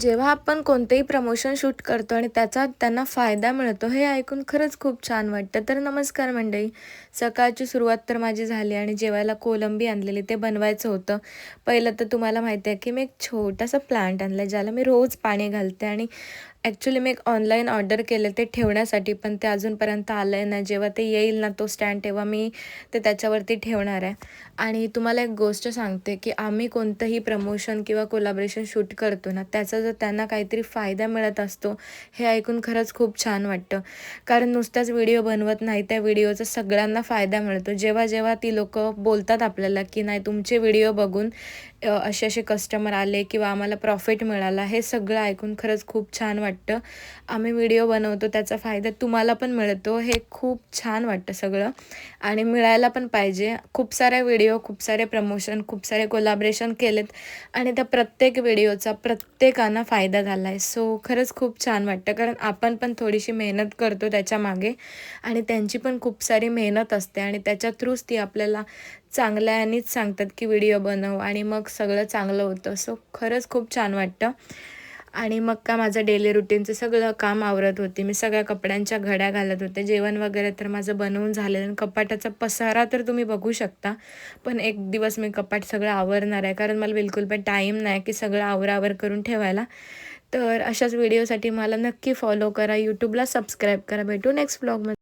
जेव्हा आपण कोणतेही प्रमोशन शूट करतो आणि त्याचा त्यांना फायदा मिळतो हे ऐकून खरंच खूप छान वाटतं. तर नमस्कार मंडळी. सकाळची सुरुवात तर माझी झाली आणि जेवायला कोलंबी आणलेली ते बनवायचं होतं. पहिलं तर तुम्हाला माहिती आहे की मी एक छोटासा प्लांट आणला ज्याला मी रोज पाणी घालते आणि ॲक्च्युली मी एक ऑनलाईन ऑर्डर केलं ते ठेवण्यासाठी, पण ते अजूनपर्यंत आलं आहे नाही. जेव्हा ते येईल ना तो स्टँड तेव्हा मी ते त्याच्यावरती ठेवणार आहे. आणि तुम्हाला एक गोष्ट सांगते की आम्ही कोणतंही प्रमोशन किंवा कोलॅबोरेशन शूट करतो ना, त्याचा जर त्यांना काहीतरी फायदा मिळत असतो, हे ऐकून खरंच खूप छान वाटतं. कारण नुसताच व्हिडिओ बनवत नाही, त्या व्हिडिओचा सगळ्यांना फायदा मिळतो. जेव्हा जेव्हा ती लोकं बोलतात आपल्याला की नाही तुमचे व्हिडिओ बघून असे असे कस्टमर आले किंवा आम्हाला प्रॉफिट मिळाला, हे सगळं ऐकून खरंच खूप छान वाटतं. आम्ही व्हिडिओ बनवतो त्याचा फायदा तुम्हाला पण मिळतो, हे खूप छान वाटतं सगळं आणि मिळायला पण पाहिजे. खूप साऱ्या व्हिडिओ, खूप सारे प्रमोशन, खूप सारे कोलॅबोरेशन केलेत आणि त्या प्रत्येक व्हिडिओचा प्रत्येकांना फायदा झाला आहे. सो खरंच खूप छान वाटतं, कारण आपण पण थोडीशी मेहनत करतो त्याच्यामागे आणि त्यांची पण खूप सारी मेहनत असते आणि त्याच्या थ्रूच ती आपल्याला चांगल्यानीच सांगतात की व्हिडिओ बनव आणि मग सगळं चांगलं होतं. सो खरंच खूप छान वाटतं. आणि मग का माझं डेली रुटीनचं सगळं काम आवरत होते. मी सगळ्या कपड्यांच्या घड्या घालत होते. जेवण वगैरे तर माझं बनवून झालेलं आणि कपाटाचा पसारा तर तुम्ही बघू शकता. पण एक दिवस मी कपाट सगळं आवरणार आहे, कारण मला बिलकुल पण टाईम नाही की सगळं आवरावर करून ठेवायला. तर अशाच व्हिडिओसाठी मला नक्की फॉलो करा. यूट्यूबला सबस्क्राईब करा. भेटू नेक्स्ट व्लॉगमध्ये.